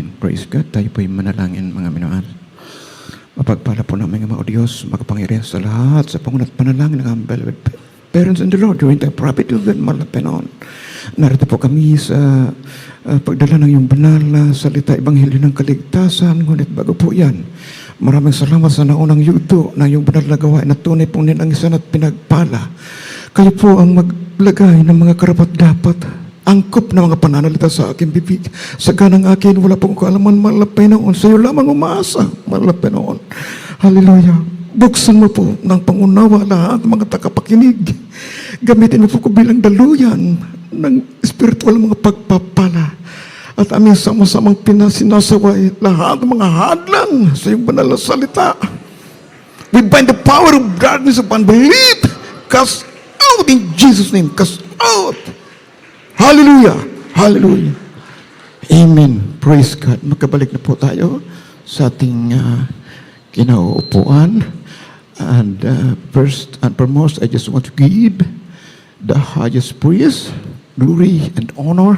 Amen. Praise God. Tayo po'y manalangin, mga minahal. Mapagpala po namin, mga Diyos, makapangyarihan sa lahat, sa pangunat panalangin ng aming beloved parents in the Lord during the prophet of God, Malapenon. Narito po kami sa pagdala ng iyong banal na salita, Ebanghelyo ng Kaligtasan, ngunit bago po yan, maraming salamat sa naunang yugto na iyong banal na gawain na tunay pong nilangisan at pinagpala. Kayo po ang maglagay ng mga karapat-dapat, angkop na mga pananalita sa aking bibig. Sa ganang akin, wala pong kaalaman, malapay noon. Sa iyo lamang umaasa, malapay noon. Hallelujah. Buksan mo po ng pangunawa lahat mga tagapakinig. Gamitin mo po ko bilang daluyan ng spiritual mga pagpapala. At aming sama-samang pinasinasaway lahat ng mga hadlang sa iyong banal na salita. We bind the power of darkness of unbelief. Cast out in Jesus' name. Cast out. Hallelujah! Hallelujah! Amen! Praise God! Magkabalik na po tayo sa ating kinauupuan. And first and foremost, I just want to give the highest praise, glory, and honor.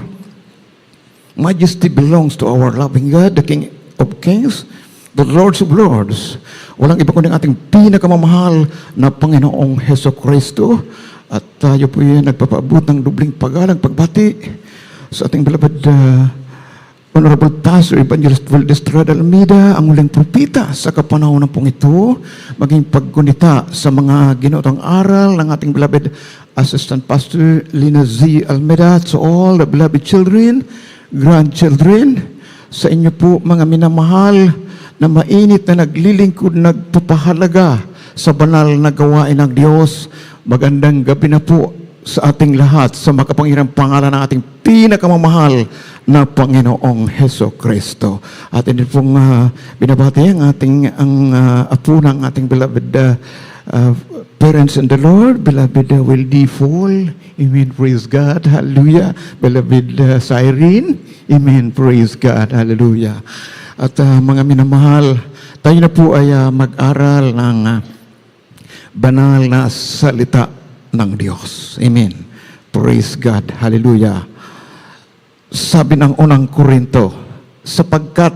Majesty belongs to our loving God, the King of Kings, the Lords of Lords. Walang iba kundi ang ating pinakamamahal na Panginoong Heso Kristo. At tayo po yung nagpapaabot ng dubling pagalang pagbati sa ating beloved Honorable Pastor Evangelist Valdez Estrada Almeida, ang huling propita sa kapanahon ng pong ito, maging paggunita sa mga ginotong aral ng ating beloved Assistant Pastor Lina Z. Almeida, to all the beloved children, grandchildren, sa inyo po mga minamahal na mainit na naglilingkod, nagpapahalaga sa banal na gawain ng Diyos. Magandang gabi na po sa ating lahat sa makapangyarihang pangalan ng ating pinakamamahal na Panginoong Heso Kristo. At hindi pong binabati ang ating apo ng ating beloved parents in the Lord, beloved Wildy Fall. Amen, praise God, hallelujah. Beloved Cyrene, amen, praise God, hallelujah. At mga minamahal, tayo na po ay mag-aral ng banal na salita ng Diyos. Amen. Praise God. Hallelujah. Sabi ng unang Korinto, sapagkat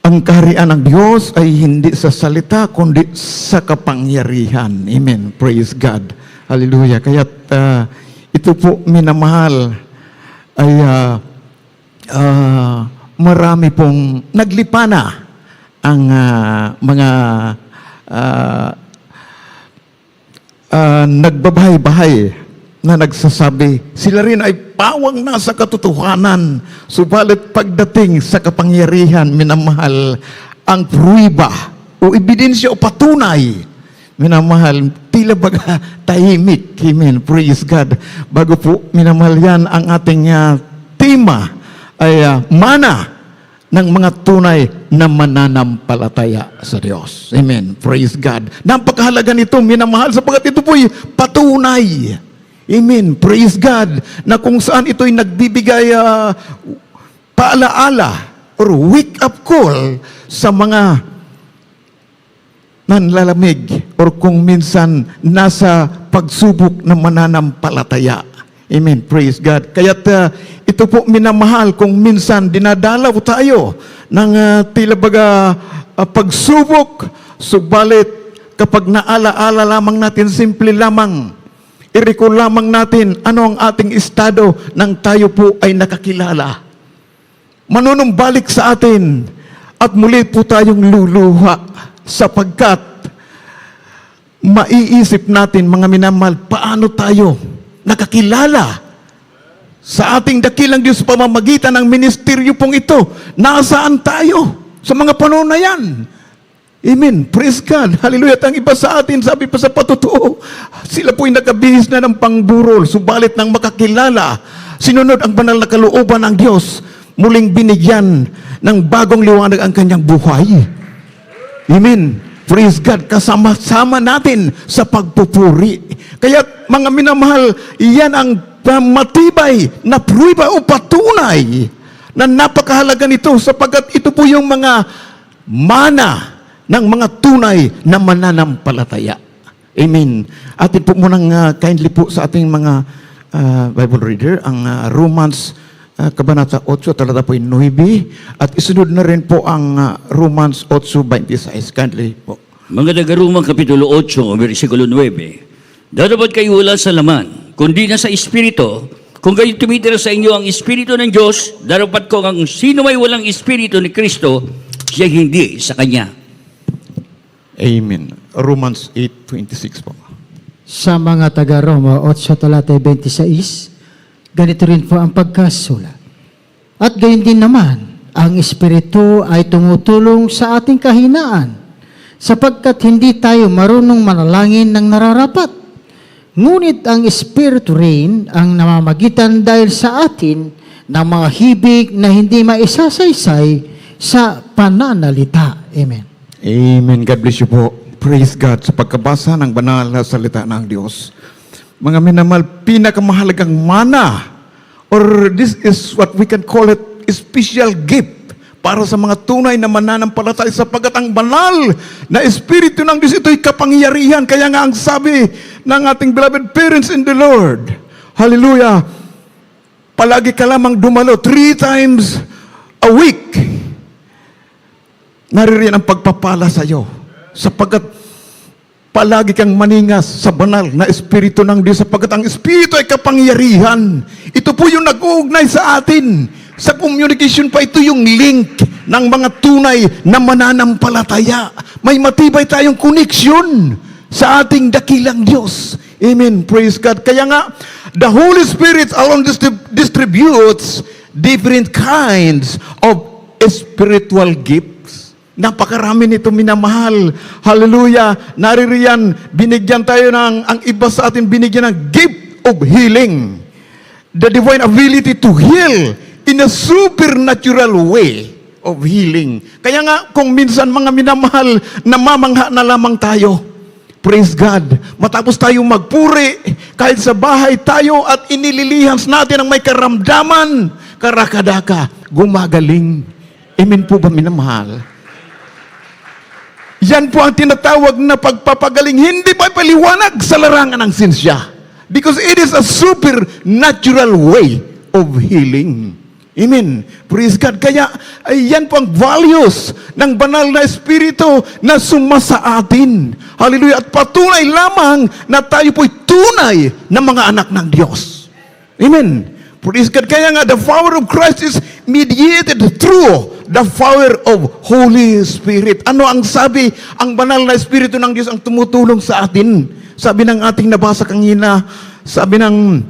ang kaharian ng Diyos ay hindi sa salita, kundi sa kapangyarihan. Amen. Praise God. Hallelujah. Kaya't ito po, minamahal, ay marami pong naglipana ang mga nagbabahay-bahay na nagsasabi, sila rin ay pawang nasa katotohanan, subalit pagdating sa kapangyarihan, minamahal, ang pruiba o ebidensya o patunay, minamahal, tila baga tahimik. Amen, praise God. Bago po, minamahal, yan ang ating tema ay mana ng mga tunay na mananampalataya sa Diyos. Amen. Praise God. Napakahalaga nito, minamahal, sapagkat ito po'y patunay. Amen. Praise God. Na kung saan ito'y nagbibigay paalaala or wake-up call sa mga nanlalamig or kung minsan nasa pagsubok na mananampalataya. Amen. Praise God. Kaya't ito po, minamahal, kung minsan dinadalaw tayo ng tila baga pagsubok, subalit kapag naalaala lamang natin, simple lamang, i-recall lamang natin ano ang ating estado nang tayo po ay nakakilala. Manunumbalik sa atin at muli po tayong luluha sapagkat maiisip natin, mga minamahal, paano tayo nakakilala sa ating dakilang Diyos sa pamamagitan ng ministeryo pong ito. Nasaan tayo sa mga panahon na yan? Amen. Praise God. Hallelujah. At ang iba sa atin, sabi pa sa patotoo, sila po'y nakabihis na ng pangburol, subalit nang makakilala, sinunod ang banal na kalooban ng Diyos, muling binigyan ng bagong liwanag ang kanyang buhay. Amen. Praise God. Kasama-sama natin sa pagpupuri. Kaya mga minamahal, iyan ang matibay na pruiba o patunay na napakahalaga nito sapagkat ito po yung mga mana ng mga tunay na mananampalataya. Amen. Atin po munang kindly po sa ating mga Bible reader ang Romans Kabanata 8, talata po 9, at isunod na rin po ang Romans 8:26. Kindly po. Mga taga-Roma Kapitulo 8, versikulo 9. Dadapat kayo wala sa laman, kundi na sa Espiritu. Kung kayo tumitira sa inyo ang Espiritu ng Diyos, darapat ko ang sino may walang Espiritu ni Kristo, siya hindi sa Kanya. Amen. Romans 8:26 po. Sa mga taga-Roma 8, talata 26, ganito rin po ang pagkasulat. At gayon din naman, ang Espiritu ay tumutulong sa ating kahinaan, sapagkat hindi tayo marunong manalangin ng nararapat. Ngunit ang Espiritu rin ang namamagitan dahil sa atin ng mga hibig na hindi maisasaysay sa pananalita. Amen. Amen. God bless you po. Praise God sa pagkabasa ng banal na salita ng Diyos. Mga minamahal, pinakamahalagang mana, or this is what we can call it, special gift para sa mga tunay na mananampalataya, sapagkat ang banal na Espiritu ng Diyos, ito'y kapangyarihan. Kaya nga ang sabi ng ating beloved parents in the Lord, hallelujah, palagi ka lamang dumalo 3 times a week. Naririyan ang pagpapala sa iyo, sapagkat palagi kang maningas sa banal na Espiritu ng Diyos, sapagkat ang Espiritu ay kapangyarihan. Ito po yung nag-uugnay sa atin. Sa communication pa, ito yung link ng mga tunay na mananampalataya. May matibay tayong connection sa ating dakilang Diyos. Amen. Praise God. Kaya nga, the Holy Spirit alone distributes different kinds of spiritual gifts. Napakarami nito, minamahal. Hallelujah. Naririyan, binigyan tayo ang iba sa atin, binigyan ng gift of healing. The divine ability to heal in a supernatural way of healing. Kaya nga, kung minsan mga minamahal, namamangha na lamang tayo. Praise God. Matapos tayo magpuri, kahit sa bahay tayo at inililihans natin ang may karamdaman, karakadaka, gumagaling. Amen po ba, minamahal? Yan po ang tinatawag na pagpapagaling. Hindi pa paliwanag sa larangan ng sinsya. Because it is a supernatural way of healing. Amen. Praise God. Kaya, yan po ang values ng banal na Espiritu na sumasa atin. Hallelujah. At patunay lamang na tayo po'y tunay na mga anak ng Diyos. Amen. Praise God. Kaya nga, the power of Christ is mediated through the power of Holy Spirit. Ano ang sabi? Ang banal na Espiritu ng Diyos ang tumutulong sa atin. Sabi ng ating nabasa kanina, sabi ng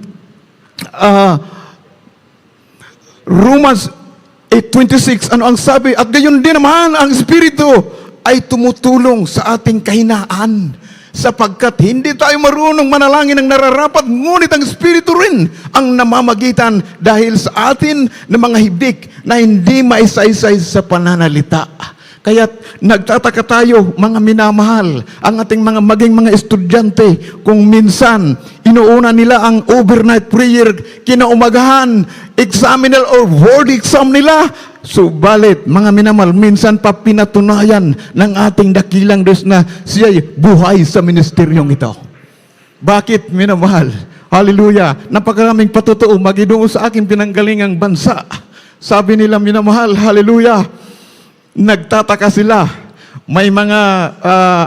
Romans 8:26, ano ang sabi? At gayon din naman, ang Espiritu ay tumutulong sa ating kahinaan, sapagkat hindi tayo marunong manalangin ng nararapat, ngunit ang Espiritu rin ang namamagitan dahil sa atin ng mga hibik na hindi maisaysay sa pananalita. Kaya nagtataka tayo, mga minamahal, ang ating maging mga estudyante, kung minsan inuuna nila ang overnight prayer, kinaumagahan, examinal or word exam nila. Subalit, mga minamahal, minsan pa pinatunayan ng ating dakilang Diyos na siya'y buhay sa ministeryong ito. Bakit, minamahal? Hallelujah! Napakaraming patotoo magidungo sa aking pinanggalingang bansa. Sabi nila, minamahal, hallelujah, nagtataka sila. May mga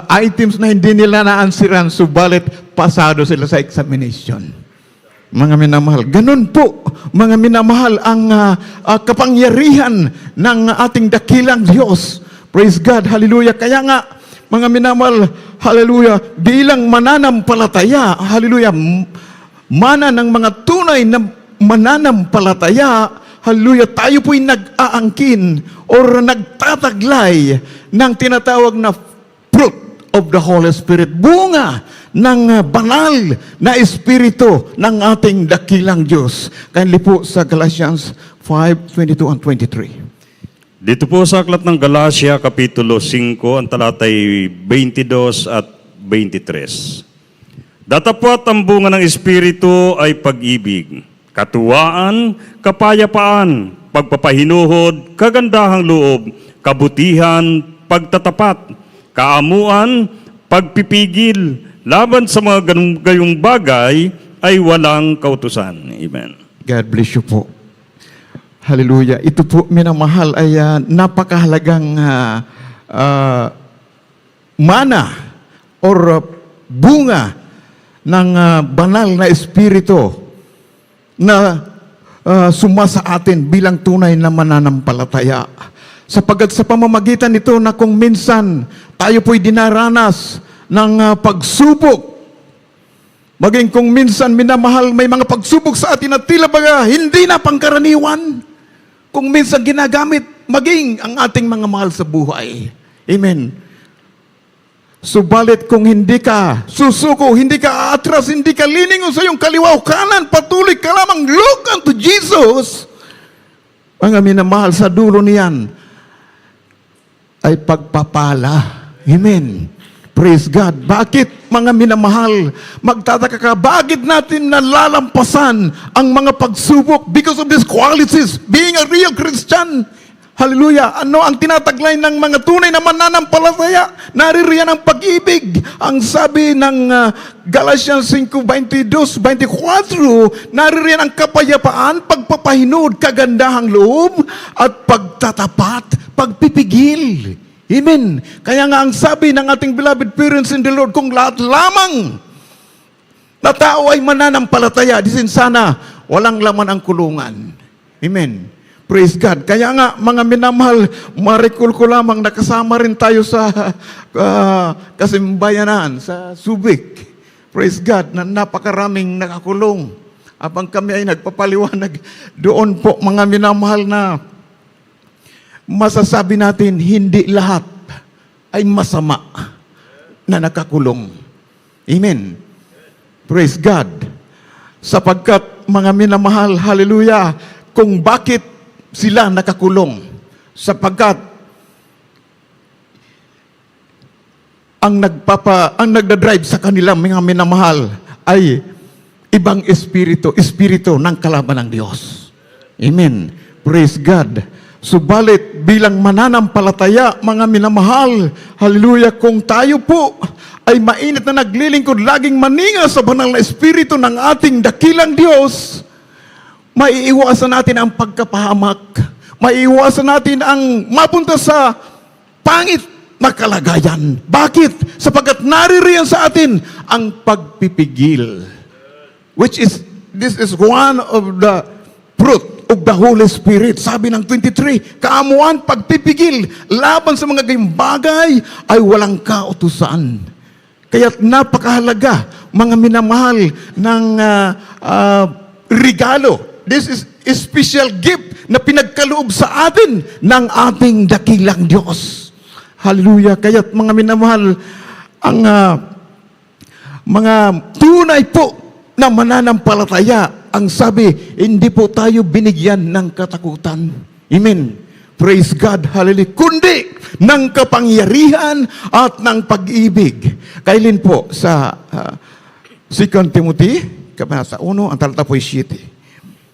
items na hindi nila na-ansiran, subalit pasado sila sa examination. Mga minamahal, ganun po, mga minamahal, ang kapangyarihan ng ating dakilang Diyos. Praise God, hallelujah. Kaya nga, mga minamahal, hallelujah, bilang mananampalataya, hallelujah, mana ng mga tunay na mananampalataya, hallelujah, tayo po'y nag-aangkin or nagtataglay ng tinatawag na fruit of the Holy Spirit, bunga ng banal na Espiritu ng ating dakilang Diyos. Kindly po sa Galatians 5:22 and 23. Dito po sa aklat ng Galatia, Kapitulo 5, ang talatay 22 at 23. Datapwat ang bunga ng Espiritu ay pag-ibig, katuwaan, kapayapaan, pagpapahinuhod, kagandahang loob, kabutihan, pagtatapat, kaamuan, pagpipigil, laban sa mga gayong bagay ay walang kautusan. Amen. God bless you po. Hallelujah. Ito po, minamahal, ay napakahalagang mana or bunga ng banal na espiritu na suma sa atin bilang tunay na mananampalataya. Sapagkat sa pamamagitan nito na kung minsan tayo po'y dinaranas ng pagsubok, maging kung minsan minamahal may mga pagsubok sa atin na tila baga hindi na pangkaraniwan, kung minsan ginagamit maging ang ating mga mahal sa buhay. Amen. Subalit kung hindi ka susuko, hindi ka aatras, hindi ka liningon sa iyong kaliwa o kanan, patuloy ka lamang look unto Jesus, mga minamahal, sa dulo niyan ay pagpapala. Amen. Praise God. Bakit, mga minamahal, magtataka ka, bakit natin nalalampasan ang mga pagsubok? Because of these qualities, being a real Christian. Hallelujah. Ano ang tinataglay ng mga tunay na mananampalataya? Naririyan ang pag-ibig. Ang sabi ng Galatians 5:22-24, naririyan ang kapayapaan, pagpapahinod, kagandahang loob, at pagtatapat, pagpipigil. Amen. Kaya nga ang sabi ng ating beloved parents in the Lord, kung lahat lamang na tao ay mananampalataya, disin sana walang laman ang kulungan. Amen. Praise God. Kaya nga, mga minamahal, ma-recall ko lamang, nakasama rin tayo sa kasimbayanan, sa Subic. Praise God, na napakaraming nakakulong. Habang kami ay nagpapaliwanag doon po, mga minamahal, na masasabi natin, hindi lahat ay masama na nakakulong. Amen. Praise God. Sapagkat, mga minamahal, hallelujah, kung bakit sila nakakulong, sapagkat ang nagdadrive sa kanila, mga minamahal, ay ibang espiritu ng kalaban ng Diyos. Amen. Praise God. Subalit bilang mananampalataya, mga minamahal, hallelujah, kung tayo po ay mainit na naglilingkod, laging maninga sa banal na espiritu ng ating dakilang Diyos, maiiwasan natin ang pagkapahamak, maiiwasan natin ang mapunta sa pangit na kalagayan. Bakit? Sapagkat naririyan sa atin ang pagpipigil, this is one of the fruit of the Holy Spirit. Sabi ng 23, kaamuan, pagpipigil laban sa mga gayong bagay ay walang kautusan. Kaya't napakahalaga, mga minamahal, ng regalo. This is a special gift na pinagkaloob sa atin ng ating dakilang Diyos. Hallelujah. Kaya't mga minamahal, ang mga tunay po na mananampalataya, ang sabi, hindi po tayo binigyan ng katakutan. Amen. Praise God. Hallelujah. Kundi ng kapangyarihan at ng pag-ibig. Kailin po sa 2 Timothy, Kabanata 1, ang talata po 7.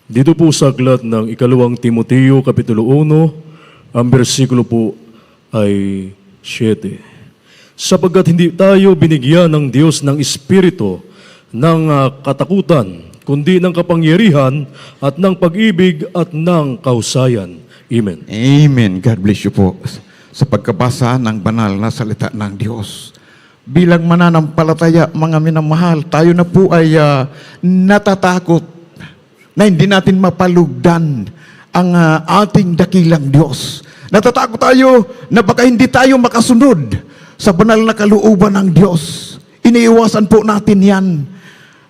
Dito po sa aklat ng 2 Timoteo, Kapitulo 1, ang bersikulo po ay 7. Sapagkat hindi tayo binigyan ng Diyos ng espiritu ng katakutan, kundi ng kapangyarihan at ng pag-ibig at ng kahusayan. Amen. Amen. God bless you po sa pagkabasa ng banal na salita ng Diyos. Bilang mananampalataya, mga minamahal, tayo na po ay natatakot na hindi natin mapalugdan ang ating dakilang Diyos. Natatakot tayo na baka hindi tayo makasunod sa banal na kalooban ng Diyos. Iniiwasan po natin yan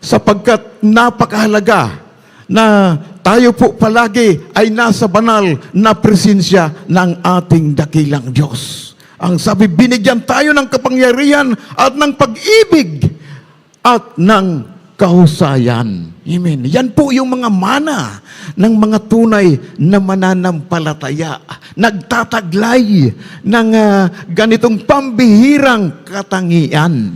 sapagkat napakahalaga na tayo po palagi ay nasa banal na presensya ng ating dakilang Diyos. Ang sabi, binigyan tayo ng kapangyarihan at ng pag-ibig at ng kahusayan. Amen. Yan po yung mga mana ng mga tunay na mananampalataya. Nagtataglay ng ganitong pambihirang katangian.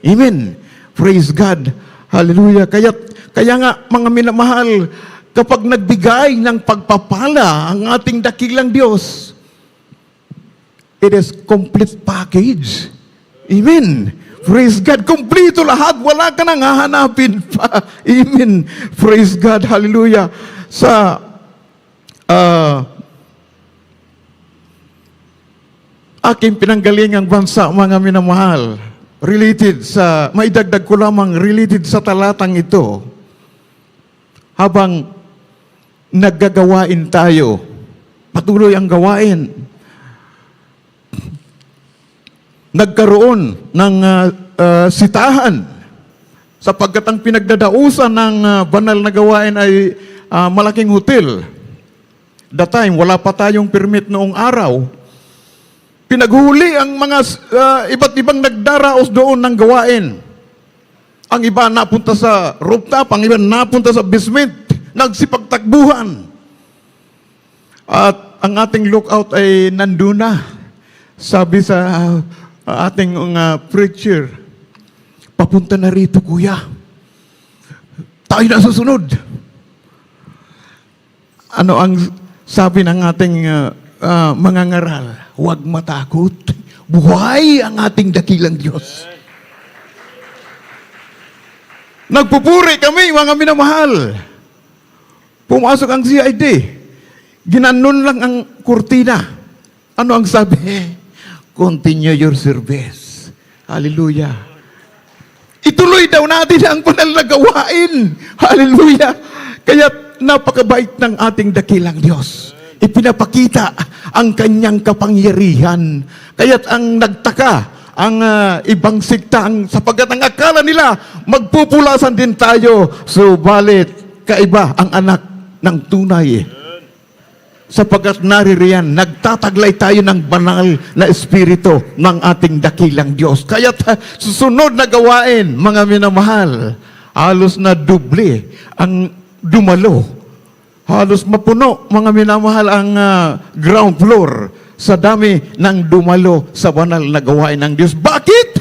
Amen. Praise God. Hallelujah. Kaya nga, mga minamahal, kapag nagbigay ng pagpapala ang ating dakilang Diyos, it is complete package. Amen. Praise God. Kumplito lahat. Wala ka nang hahanapin pa. Amen. Praise God. Hallelujah. Sa aking pinanggalingang bansa, mga minamahal, related sa, maidagdag ko lamang, related sa talatang ito, habang naggagawain tayo, patuloy ang gawain, nagkaroon ng sitahan, sapagkat ang pinagdadausan ng banal na gawain ay malaking hotel. That time, wala pa tayong permit noong araw. Pinaghuli ang mga iba't ibang nagdaraos doon ng gawain. Ang iba napunta sa rooftop, ang iba napunta sa basement, nagsipagtakbuhan. At ang ating lookout ay nandun na. Sabi sa ating preacher, papunta na rito, kuya. Tayo na susunod. Ano ang sabi ng ating mga ngaral? Huwag matakot. Buhay ang ating dakilang Diyos. Nagpupuri kami, mga minamahal. Pumasok ang CID. Ginanon lang ang kurtina. Ano ang sabi? Continue your service. Hallelujah. Ituloy daw natin ang banal na gawain. Hallelujah. Kaya napakabait ng ating dakilang Diyos. Ipinapakita ang kanyang kapangyarihan. Kaya't ang nagtaka, ang ibang sikta, sapagkat ang akala nila, magpupulasan din tayo. Subalit, kaiba ang anak ng tunay. Sapagkat naririyan, nagtataglay tayo ng banal na espiritu ng ating dakilang Diyos. Kaya't susunod na gawain, mga minamahal, halos na doble ang dumalo. Halos mapuno, mga minamahal, ang ground floor sa dami ng dumalo sa banal na gawain ng Diyos. Bakit?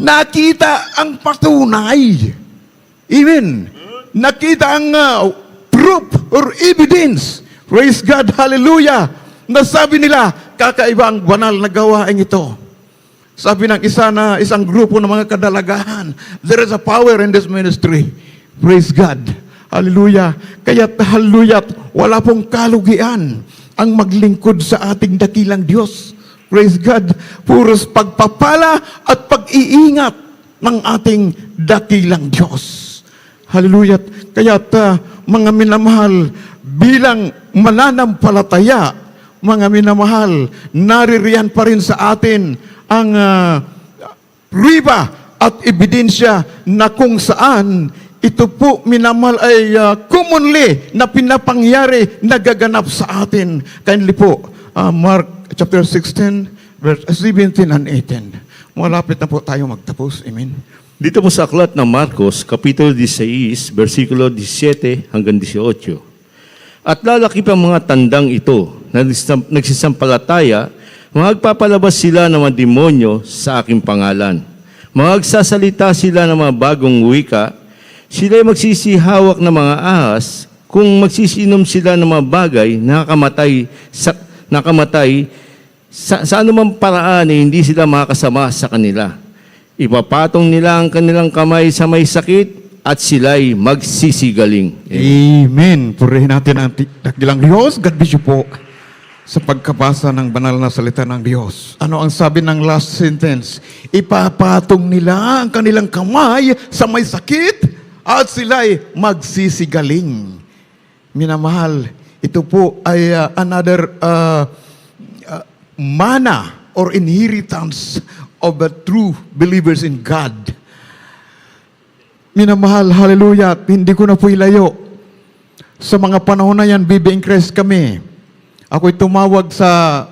Nakita ang patunay. Amen. Nakita ang proof or evidence. Praise God, hallelujah. Nasabi nila, kakaiba ang banal na gawain ito. Sabi ng isang grupo ng mga kadalagahan, there is a power in this ministry. Praise God. Hallelujah. Kaya't hallelujah, wala pong kalugian ang maglingkod sa ating dakilang Diyos. Praise God. Puros pagpapala at pag-iingat ng ating dakilang Diyos. Hallelujah. Kaya't mga minamahal, bilang mananampalataya, mga minamahal, naririyan pa rin sa atin ang riba at ebidensya na kung saan ito po, minamahal, ay commonly na pinapangyari, nagaganap sa atin. Kindly po, Mark chapter 16, verse 17 and 18. Malapit na po tayo magtapos. Amen. Dito po sa aklat ng Marcos, Kapitulo 16, versikulo 17 hanggang 18. At lalaki pa mga tandang ito na nagsisampalataya, magpapalabas sila ng mga demonyo sa aking pangalan. Magsasalita sila ng mga bagong wika, sila ay magsisihawak ng mga ahas, kung magsisinom sila ng mga bagay na nakamatay sa anumang paraan hindi sila makakasama sa kanila. Ipapatong nila ang kanilang kamay sa may sakit at sila'y magsisigaling. Amen. Purihin natin ang dakilang Diyos. God bless you po sa pagkabasa ng banal na salita ng Diyos. Ano ang sabi ng last sentence? Ipapatong nila ang kanilang kamay sa may sakit at sila'y magsisigaling. Minamahal, ito po ay another mana or inheritance of the true believers in God. Minamahal, hallelujah, hindi ko na po ilayo. Sa mga panahon na yan, BB-Increase kami. Ako'y tumawag sa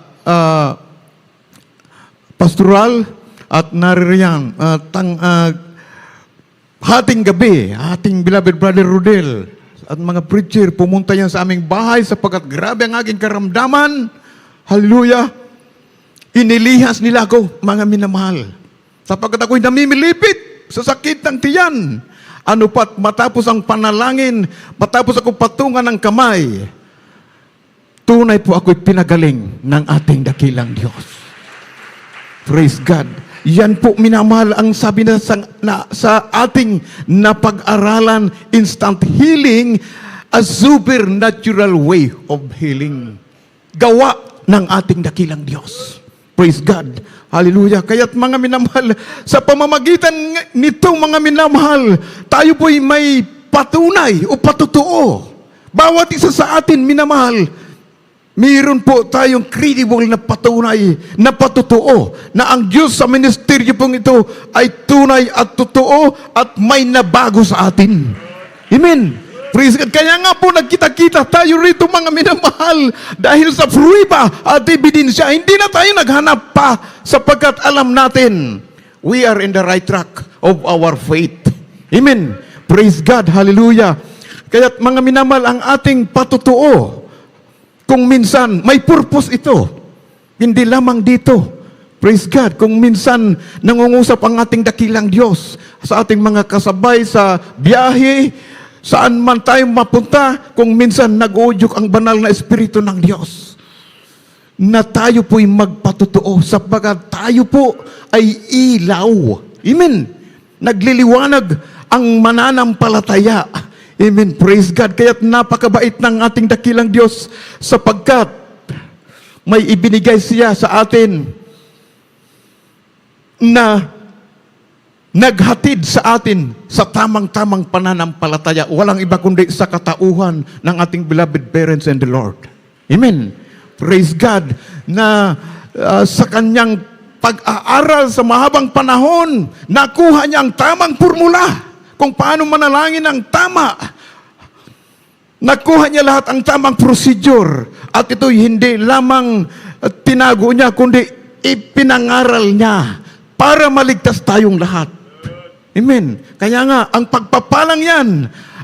pastoral at naririyan, hating gabi, ating beloved brother Rodel at mga preacher, pumunta yan sa aming bahay sapagkat grabe ang aking karamdaman. Hallelujah. Inilihas nila ako, mga minamahal. Sapagkat ako'y namimilipit sa sakit ng tiyan. Ano pat, matapos ang panalangin, matapos ako patungan ng kamay, tunay po ako'y pinagaling ng ating dakilang Diyos. Praise God. Yan po, minamahal, ang sabi na sa ating napag-aralan, instant healing a supernatural way of healing. Gawa ng ating dakilang Diyos. Praise God. Hallelujah. Kaya't mga minamahal, sa pamamagitan nito mga minamahal, tayo po'y may patunay o patutuo. Bawat isa sa atin, minamahal, mayroon po tayong credible na patunay na patutuo na ang Diyos sa ministeryo pong ito ay tunay at totoo at may nabago sa atin. Amen. Praise God. Kaya nga po nagkita-kita tayo rito mga minamahal dahil sa prueba at ebidensya. Hindi na tayo naghanap pa sapagkat alam natin we are in the right track of our faith. Amen. Praise God. Hallelujah. Kaya't mga minamahal, ang ating patutuo, kung minsan may purpose ito, hindi lamang dito. Praise God. Kung minsan nangungusap ang ating dakilang Diyos sa ating mga kasabay sa biyahe, saan man tayo mapunta, kung minsan nag-uudyok ang banal na Espiritu ng Diyos, na tayo po'y magpatutuo sapagkat tayo po ay ilaw. Amen. Nagliliwanag ang mananampalataya. Amen. Praise God. Kaya't napakabait ng ating dakilang Diyos sapagkat may ibinigay siya sa atin na naghatid sa atin sa tamang-tamang pananampalataya. Walang iba kundi sa katauhan ng ating beloved parents and the Lord. Amen. Praise God na sa kanyang pag-aaral sa mahabang panahon, nakuha niya ang tamang formula kung paano manalangin ng tama. Nakuha niya lahat ang tamang procedure at ito'y hindi lamang tinago niya kundi ipinangaral niya para maligtas tayong lahat. Amen. Kaya nga, ang pagpapalang yan,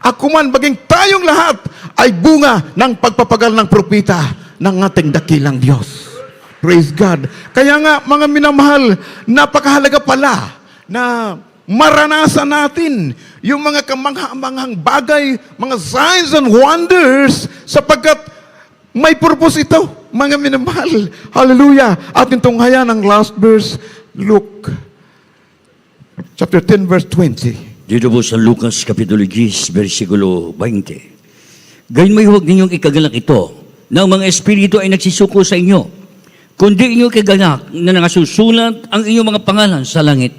ako man baging tayong lahat, ay bunga ng pagpapagal ng propeta ng ating dakilang Diyos. Praise God. Kaya nga, mga minamahal, napakahalaga pala na maranasan natin yung mga kamangha-manghang bagay, mga signs and wonders, sapagkat may purpose ito, mga minamahal. Hallelujah. Atin tunghayan ang last verse, Luke chapter 10, verse 20. Dito po sa Lucas Kapitulo 10, versikulo 20. Gayon may huwag ninyong ikagalak ito, na ang mga espiritu ay nagsisuko sa inyo, kundi inyo ikagalak na nakasusulat ang inyong mga pangalan sa langit.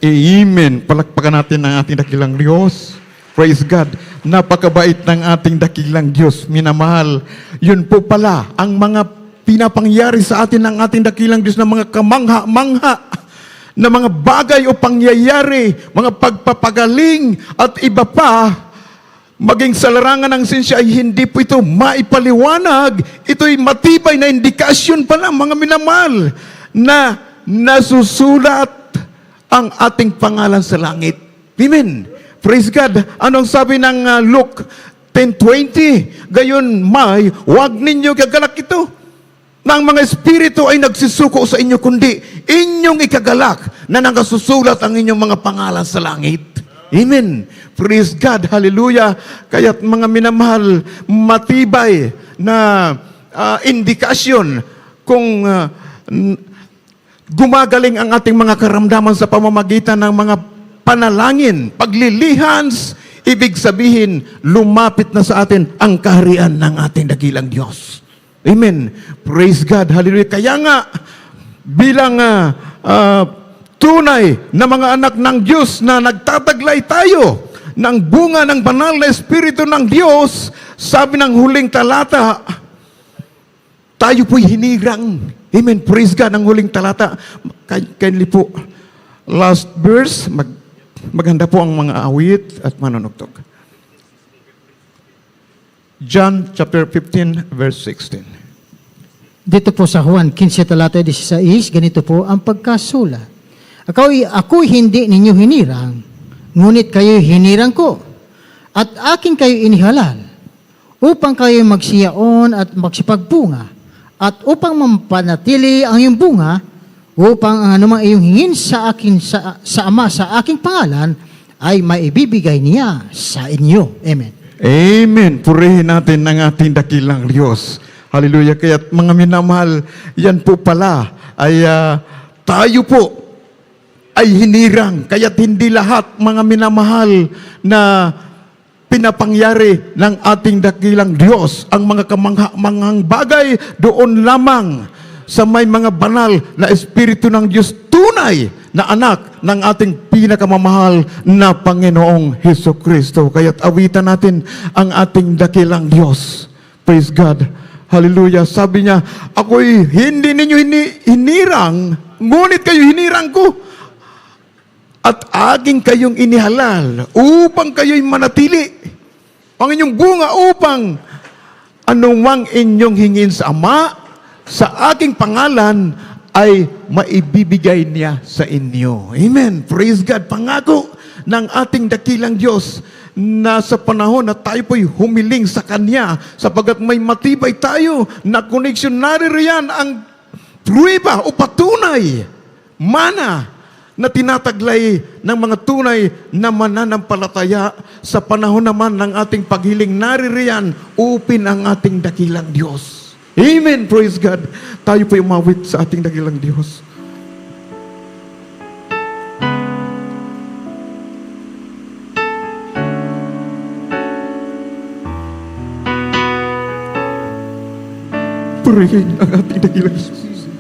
Amen. Palakpakan natin ang ating dakilang Diyos. Praise God. Napakabait ng ating dakilang Diyos. Minamahal. Yun po pala ang mga pinapangyari sa atin ng ating dakilang Diyos na mga kamangha-mangha na mga bagay o pangyayari, mga pagpapagaling at iba pa, maging sa larangan ng sinsya ay hindi po ito maipaliwanag. Ito'y matibay na indikasyon pala, mga minamahal, na nasusulat ang ating pangalan sa langit. Amen. Praise God. Anong sabi ng Luke 10:20? Gayon may, huwag ninyo kagalak ito na ang mga espiritu ay nagsisuko sa inyo, kundi inyong ikagalak na nakasusulat ang inyong mga pangalan sa langit. Amen. Praise God. Hallelujah. Kaya't mga minamahal, matibay na indikasyon kung gumagaling ang ating mga karamdaman sa pamamagitan ng mga panalangin, paglilihans, ibig sabihin, lumapit na sa atin ang kaharian ng ating dakilang Diyos. Amen. Praise God. Hallelujah. Kaya nga, bilang tunay na mga anak ng Diyos na nagtataglay tayo ng bunga ng banal na Espiritu ng Diyos, sabi ng huling talata, tayo po'y hinirang. Amen. Praise God. Ang huling talata. Kindly po, last verse, maghanda po ang mga awit at manunugtog. John chapter 15, verse 16. Dito po sa Juan 15 talata 16, ganito po ang pagkasulat. Ako'y hindi ninyo hinirang, ngunit kayo hinirang ko, at akin kayo inihalal, upang kayo magsiyaon at magsipagpunga, at upang mampanatili ang iyong bunga, upang ang anumang iyong hingin sa akin sa Ama sa aking pangalan, ay maibibigay niya sa inyo. Amen. Amen. Purihin natin ang ating dakilang Diyos. Hallelujah. Kaya mga minamahal, yan po pala ay tayo po ay hinirang. Kaya't hindi lahat mga minamahal na pinapangyari ng ating dakilang Diyos ang mga kamangha-manghang bagay doon lamang sa may mga banal na Espiritu ng Diyos, tunay na anak ng ating pinakamamahal na Panginoong Hesus Kristo. Kaya't awitan natin ang ating dakilang Diyos. Praise God. Hallelujah. Sabi niya, ako'y hindi ninyo hinirang, ngunit kayo hinirang ko. At aking kayong inihalal upang kayo'y manatili. Ang inyong bunga upang anumang inyong hingin sa Ama, sa aking pangalan, ay maibibigay niya sa inyo. Amen. Praise God. Pangako ng ating dakilang Diyos na sa panahon na tayo po'y humiling sa Kanya, sapagat may matibay tayo na connection, naririyan ang pruweba o patunay, mana, na tinataglay ng mga tunay na mananampalataya. Sa panahon naman ng ating paghiling, naririyan upin ang ating dakilang Diyos. Amen. Praise God. Tayo po umawit sa ating dakilang Diyos. Purihin ang ating dakilang Diyos.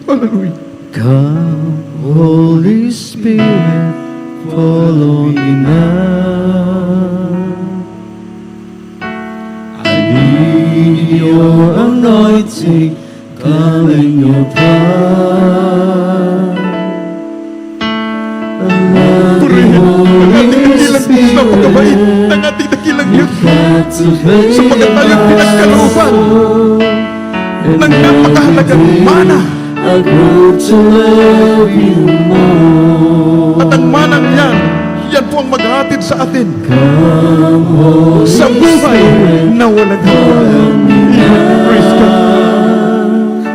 Hallelujah. Come, Holy Spirit, follow me now. I need your anointing, come in your power. I love you, Purihin ang ating Holy dakilang Diyos. Napakabait Spirit, ng ating dakilang Diyos. captivate Sapagat tayo pinagkalooban ng napakahalagang mana. I grow to love you more. At ang manang yan, yan po ang maghatid sa atin Come, Holy sa buhay na walang hanggan. Praise God.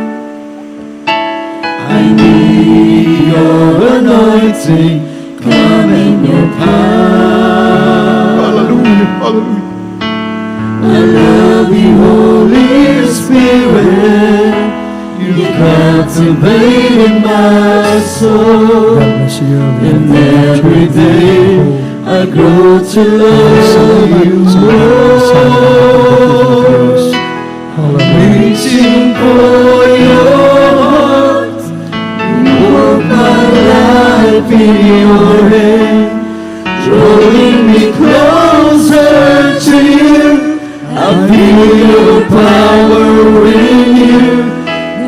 I need your anointing, come in your power. Hallelujah. Hallelujah. I love you, Holy Spirit. You captivate my soul. And every day I grow to love you more. Reaching for your heart, you hold my life in your hand, drawing me closer to you. I feel your power in you.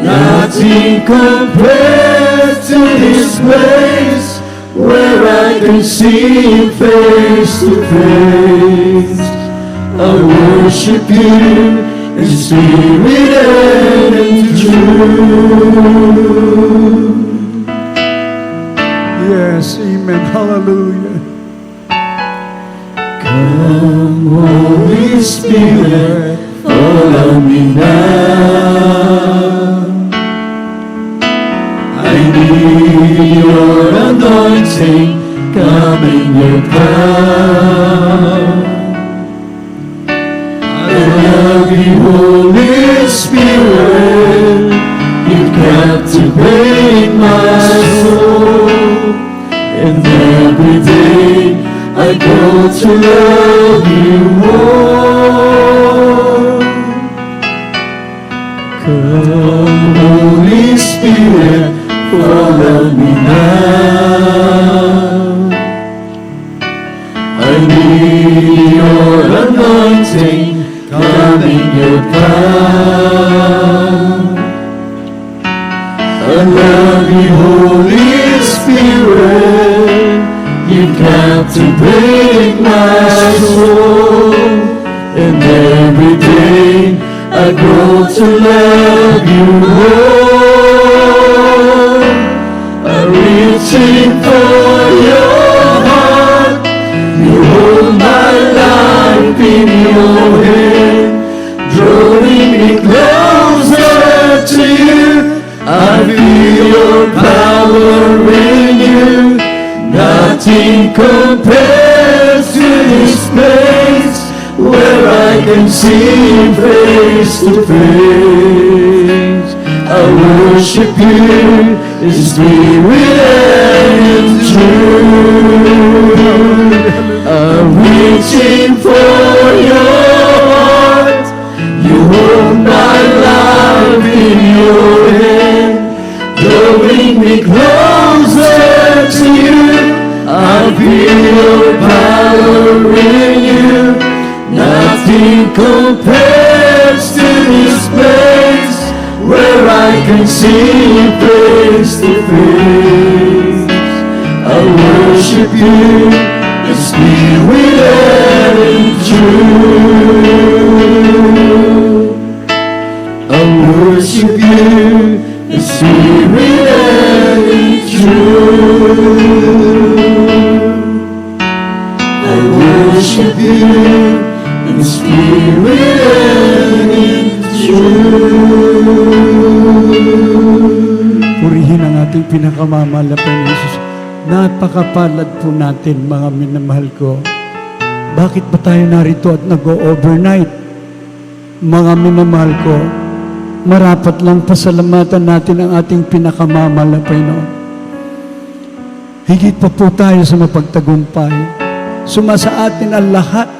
Nothing compares to this place where I can see you face to face. I worship you in spirit and in truth. Yes. Amen. Hallelujah. Come, Holy Spirit, follow me now. I need your anointing, come in your power. I love you, Holy Spirit, you captivate my soul. And every day I go to love you more. Come, Holy Spirit, follow me now. I need your anointing, come in your power. I love you, Holy Spirit, you captivate my soul. And every day I grow to love you more. I'm reaching for your heart. You hold my life in your hand, drawing me closer to you. I feel your power in you. Nothing compares to this place where I can see you face to face. I worship you in spirit and in truth. I'm reaching for your heart. You hold my life in your hand, drawing me closer to you. I feel your power in you. Nothing compares to this place where I can see you face to face. I worship you in spirit and in truth. I worship you in spirit and in truth. I worship you in spirit and in truth. Purihin ang ating pinakamamahal na Panginoon Jesus. Napakapalad po natin, mga minamahal ko. Bakit ba tayo narito at nag-overnight? Mga minamahal ko, marapat lang pasalamatan natin ang ating pinakamamahal na Panginoon. Higit pa po tayo sa mapagtagumpay. Sumasa atin ang lahat,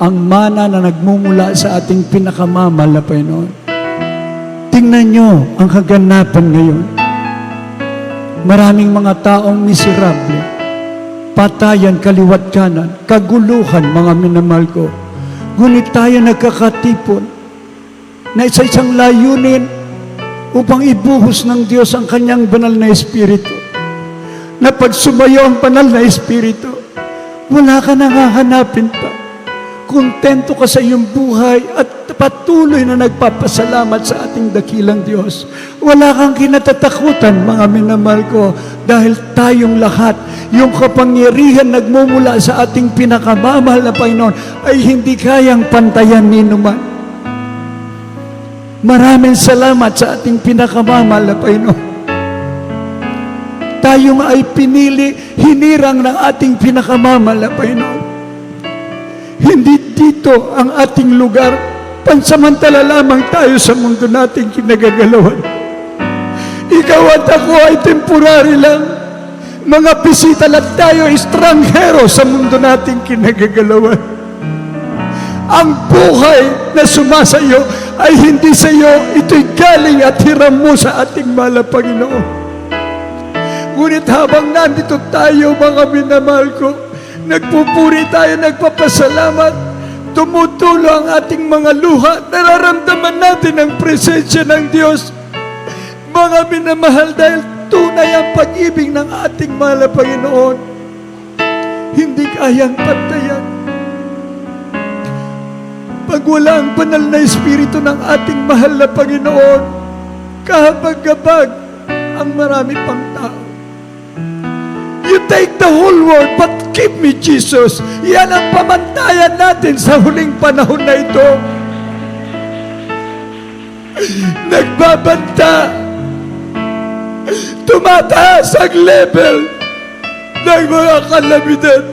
ang mana na nagmumula sa ating pinakamamahal na Panginoon. Tingnan nyo ang kaganapan ngayon. Maraming mga taong miserable, patayan, kaliwat kanan, kaguluhan, mga minamahal ko. Ngunit tayo nagkakatipon na sa isang layunin upang ibuhos ng Diyos ang kanyang banal na Espiritu. Na pag sumayo ang banal na Espiritu, wala ka nang hahanapin pa. Kontento ka sa iyong buhay at patuloy na nagpapasalamat sa ating dakilang Diyos. Wala kang kinatatakutan, mga minamahal ko, dahil tayong lahat, yung kapangyarihan nagmumula sa ating pinakamamahal na Panginoon ay hindi kayang pantayan ni numan. Maraming salamat sa ating pinakamamahal na Panginoon. Tayo nga ay pinili, hinirang ng ating pinakamamahal na Panginoon. Hindi dito ang ating lugar. Pansamantala lamang tayo sa mundo nating kinagagalawan. Ikaw at ako ay temporary lang. Mga bisita lang tayo, estranghero sa mundo nating kinagagalawan. Ang buhay na sumasayo ay hindi sa iyo. Ito'y galing at hiram mo sa ating mahal na Panginoon. Ngunit habang nandito tayo, mga minamahal ko, nagpupuri tayo, nagpapasalamat, tumutulo ang ating mga luha, nararamdaman natin ang presensya ng Diyos. Mga minamahal, dahil tunay ang pag-ibig ng ating mahal na Panginoon, hindi kayang pantayan. Pag wala ang banal na Espiritu ng ating mahal na Panginoon, kahabag-habag ang marami pang tao. You take the whole world, but keep me, Jesus. Yan ang pamantayan natin sa huling panahon na ito. Nagbabanta. Tumataas ang level ng mga kalamidad.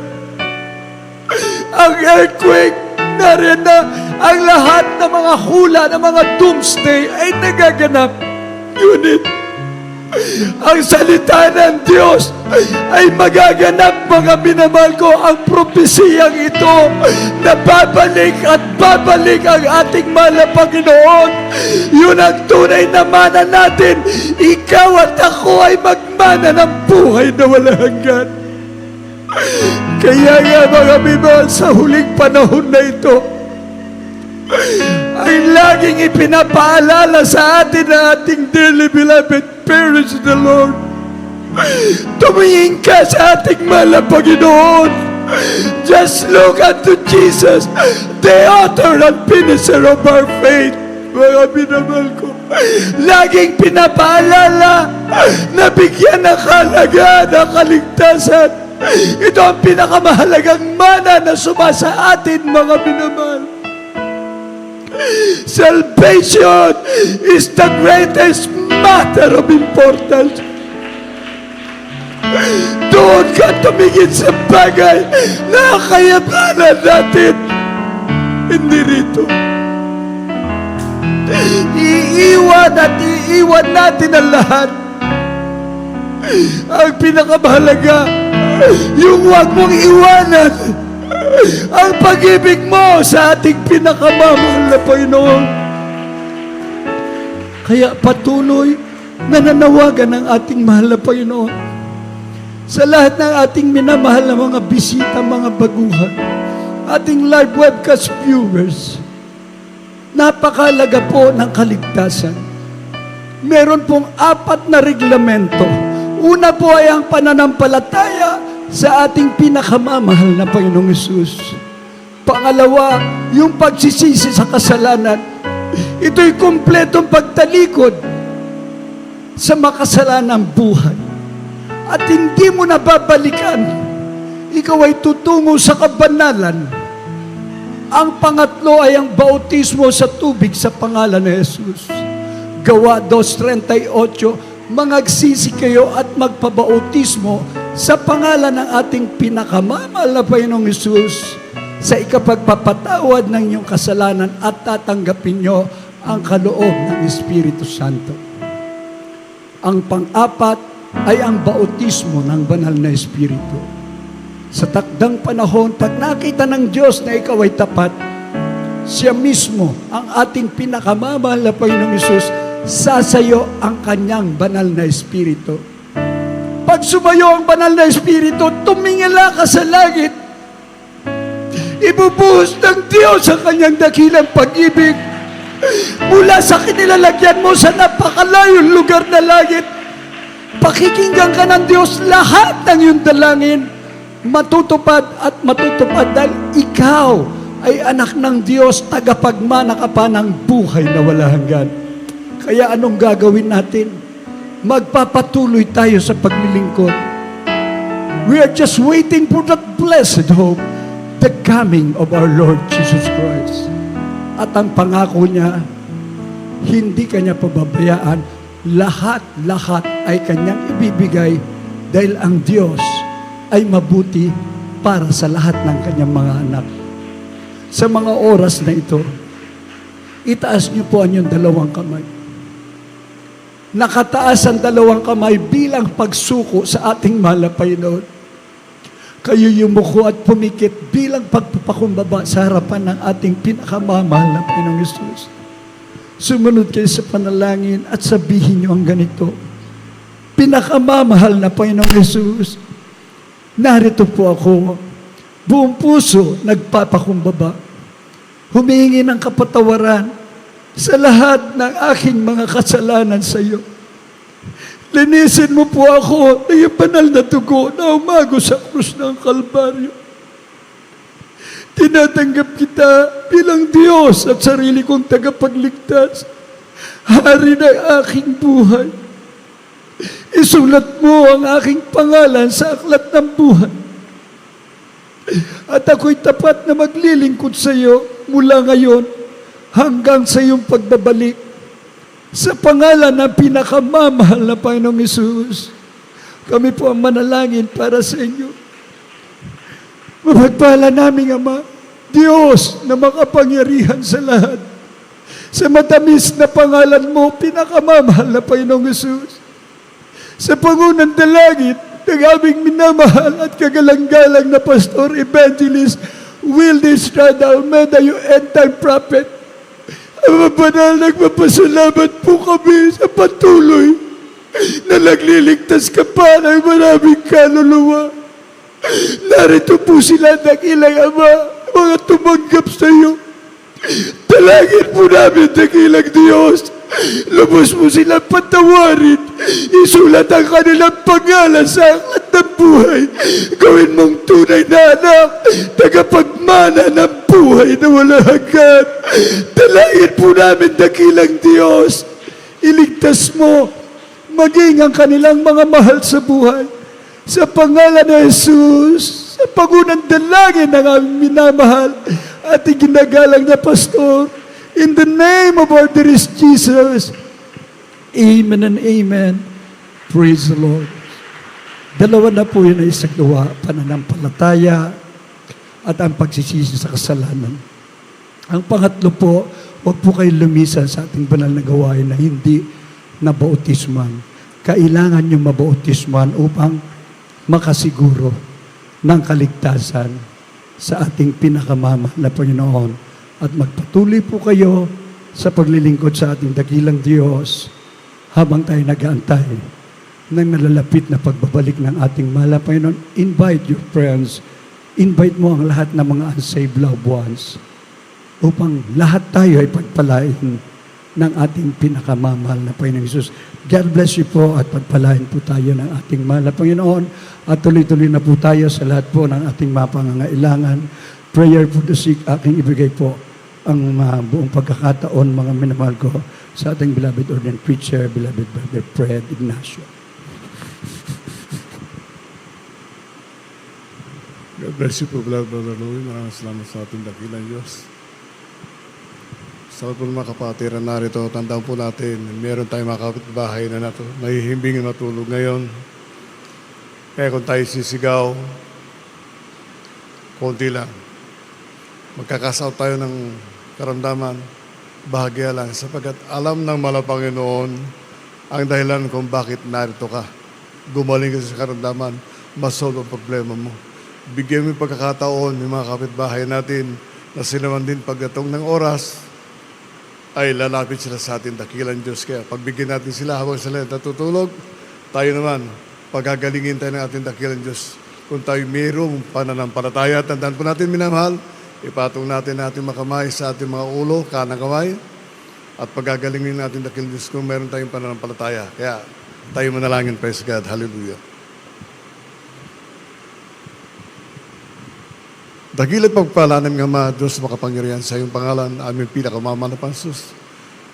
Ang earthquake, nariyan na ang lahat ng mga hula, ng mga doomsday ay nagaganap. Ngunit, ang salita ng Diyos ay magaganap, mga minamahal ko. Ang propesiyang ito na babalik at babalik ang ating mahal na Panginoon. Yun ang tunay na mana natin. Ikaw at ako ay magmana ng buhay na walang hanggan. Kaya nga, mga minamahal, sa huling panahon na ito, ang laging ipinapaalala sa atin na ating dearly beloved parents in the Lord. Tumingin ka sa ating mahal na Panginoon. Just look unto Jesus, the author and finisher of our faith. Mga minamahal ko, laging pinapaalala na bigyan ng kahalagaan ang kaligtasan. Ito ang pinakamahalagang mana na sumasa atin, mga minamahal. Salvation is the greatest matter of importance. Doon ka tumingin sa bagay na kayabanan natin. Hindi rito. Iiwan at iiwan natin ang lahat. Ang pinakamahalaga Yung huwag mong iwanan ang pag-ibig mo sa ating pinakamamahal na Panginoon. Kaya patuloy na nanawagan ng ating mahal na Panginoon sa lahat ng ating minamahal na mga bisita, mga baguhan, ating live webcast viewers. Napakalaga po ng kaligtasan. Meron pong 4 na reglamento. Una po ay ang pananampalataya sa ating pinakamamahal na Panginoong Hesus. Pangalawa, yung pagsisisi sa kasalanan. Ito'y kumpletong pagtalikod sa makasalanang buhay. At hindi mo na babalikan. Ikaw ay tutungo sa kabanalan. Ang pangatlo ay ang bautismo sa tubig sa pangalan ni Jesus. Gawa 2:38, mangagsisi kayo at magpabautismo sa pangalan ng ating pinakamamahal na Panginoong Hesus sa ikapagpapatawad ng inyong kasalanan at tatanggapin nyo ang kaloob ng Espiritu Santo. Ang pang-apat ay ang bautismo ng banal na Espiritu. Sa takdang panahon, pag nakita ng Diyos na ikaw ay tapat, siya mismo, ang ating pinakamamahal na Panginoong Hesus, sasayo ang kanyang banal na Espiritu. Pag sumayo ang banal na Espiritu, tumingala ka sa langit. Ibubuhos ng Diyos ang kanyang dakilang pag-ibig mula sa kinilalagyan mo sa napakalayong lugar na langit. Pakikinggan ka ng Diyos, lahat ng iyong dalangin matutupad at matutupad dahil ikaw ay anak ng Diyos, tagapagmana ka pa ng buhay na wala hanggan. Kaya anong gagawin natin? Magpapatuloy tayo sa paglilingkod. We are just waiting for that blessed hope, the coming of our Lord Jesus Christ. At ang pangako niya, hindi kanya pababayaan. Lahat ay kanyang ibibigay dahil ang Diyos ay mabuti para sa lahat ng kanyang mga anak. Sa mga oras na ito, itaas niyo po ang inyong 2 kamay. Nakataas ang 2 kamay bilang pagsuko sa ating mahal na Panginoon. Kayo yumuko at pumikit bilang pagpapakumbaba sa harapan ng ating pinakamamahal na Panginoong Hesus. Sumunod kayo sa panalangin at sabihin niyo ang ganito: pinakamamahal na Panginoong Hesus, narito po ako, buong puso nagpapakumbaba, humihingi ng kapatawaran sa lahat ng aking mga kasalanan sa iyo. Linisin mo po ako ng iyong banal na dugo na umago sa krus ng Kalbaryo. Tinatanggap kita bilang Diyos at sarili kong tagapagligtas, hari ng aking buhay. Isulat mo ang aking pangalan sa aklat ng buhay. At ako'y tapat na maglilingkod sa iyo mula ngayon hanggang sa iyong pagbabalik. Sa pangalan ng pinakamamahal na Panginoong Hesus, kami po ang manalangin para sa inyo. Mapagpala naming Ama, Diyos na makapangyarihan sa lahat, sa matamis na pangalan mo, pinakamamahal na Panginoong Hesus, sa pangunang dalangin ng aming minamahal at kagalang-galang na Pastor Evangelist Wildy Estrada Almeida, yung end-time prophet, ang mabanal, nagpapasalamat po kami sa patuloy na nagliligtas ka pa ng maraming kaluluwa. Narito po sila ng ilang Ama, mga tumanggap sa iyo. Dalangin po namin, dakilang Diyos, lubos mo silang patawarin, isulat ang kanilang pangalan sa aklat ng buhay. Gawin mong tunay na anak, tagapagmana ng buhay na wala hanggan. Dalangin po namin, dakilang Diyos, iligtas mo, maging ang kanilang mga mahal sa buhay. Sa pangalan ni Jesus, sa pangunang dalangin ng aming minamahal at ginagalang na Pastor, in the name of our dearest Jesus, amen and amen. Praise the Lord. 2 na po yun ay isagawa, pananampalataya at ang pagsisisi sa kasalanan. Ang pangatlo po, huwag po kayo lumisan sa ating banal na gawain na hindi nabautisman. Kailangan nyo mabautisman upang makasiguro ng kaligtasan sa ating pinakamamahal na Panginoon. At magpatuloy po kayo sa paglilingkod sa ating dakilang Diyos habang tayo nag-aantay ng nalalapit na pagbabalik ng ating mahal na Panginoon. Invite your friends, invite mo ang lahat ng mga unsaved loved ones upang lahat tayo ay pagpalain ng ating pinakamamahal na Panginoon Jesus. God bless you po at pagpalain po tayo ng ating mahal na Panginoon at tuloy-tuloy na po tayo sa lahat po ng ating mga pangangailangan. Prayer for the sick, aking ibigay po ang buong pagkakataon, mga minamahal ko, sa ating beloved ordained preacher, beloved Brother Fred Ignacio. God bless you po, beloved Brother Louie. Maraming salamat sa ating dakilang Diyos. Sa po ng mga kapatiran narito, tandaan po natin, meron tayong mga kapitbahay na nahihimbing na matulog ngayon. Kaya kung tayo sisigaw, konti lang. Magkakasaw tayo ng karamdaman, bahagya lang, sapagkat alam ng mahal na Panginoon ang dahilan kung bakit narito ka. Gumaling ka sa karamdaman, masolve ang problema mo. Bigyan mo yung pagkakataon ng mga kapitbahay natin na sila man din pagdatong ng oras ay lalapit sila sa ating dakilang Diyos. Kaya pagbigyan natin sila habang sila natutulog, tayo naman, pagagalingin tayo ng ating dakilang Diyos. Kung tayo mayroong pananampalataya, tandaan po natin, minamahal, ipatong natin ating makamay sa ating mga ulo, kanang kamay, at pagagalingin natin dakilang Diyos kung mayroon tayong pananampalataya. Kaya tayo manalangin, praise God, hallelujah. Dakilat pagpalanan ng Ama, Diyos makapangyarihan sa iyong pangalan, aming pinakamamahal na Pansus.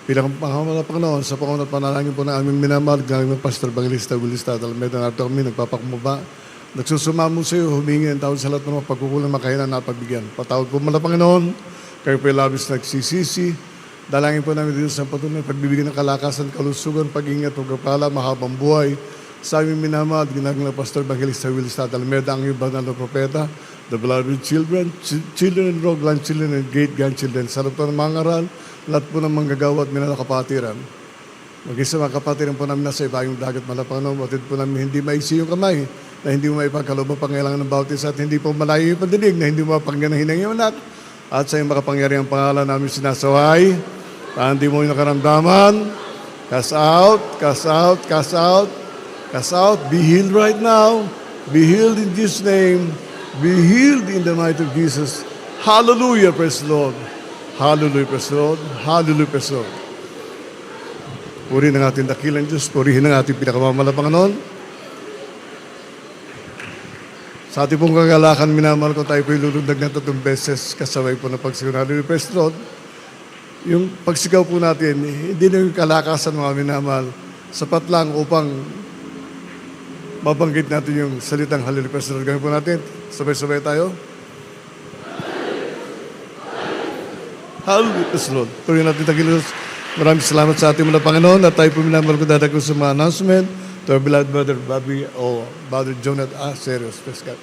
Pinakamamahal na Panginoon, sa pangalan at panalangin po ng aming minamahal, ng aming Pastor Evangelista Wilista Dalmeda, narito kami, nagpapakumaba. Nagsusumamo sa iyo, humingi ang tawad sa lahat ng mga pagkukulang, makahinan at pagbigyan. Patawad po mula Panginoon, kayo po labis nagsisisi. Dalangin po namin dito sa patuloy, pagbibigyan ng kalakasan, kalusugan, pag-ingat, pagkapala, mahabang buhay. Sa aming minamahal, ginagawa ng Pastor Evangelista Wilista Dalmeda, ang iyong banal na propeta, the beloved children, children and rogueland, children and great-grandchildren, sa lahat po ng mga ngaral, lahat po ng manggagawa at minala kapatiran. Mag-isa mga kapatiran po namin nasa ibayong dagat, Panginoon, batid po namin hindi maiksi yung kamay, na hindi mo maipagkaloob ang pangailangan ng bautis, at hindi po malayo yung pandinig, na hindi mo mapangganang hinang yung anak. At sa iyong makapangyarihan pangalan namin sinasaway, hindi mo yung nakaramdaman, cast out, cast out, cast out, cast out, be healed right now, be healed in Jesus' name, be healed in the might of Jesus. Hallelujah, praise the Lord. Hallelujah, praise the Lord. Hallelujah, praise the Lord. Purihin ang ating dakilang Diyos. Purihin ang ating pinakamamahal na Panginoon. Sa ating pong kagalakan, minamahal ko tayo po ilulundag na 3 beses kasabay po ng pagsigaw. Hallelujah, praise the Lord. Yung pagsigaw po natin, hindi na yung kalakasan mga minamahal. Sapat lang upang mabanggit natin yung salitang hallelujah, praise the Lord. Gawin po natin. Sabay-sabay tayo. Hallelujah, praise the Lord. Tuloy natin tagilos. Maraming salamat sa ating mga Panginoon at tayo po minamahal ko dadagos sa mga announcement to our beloved brother Bobby o Brother Jonathan Serios. Praise God.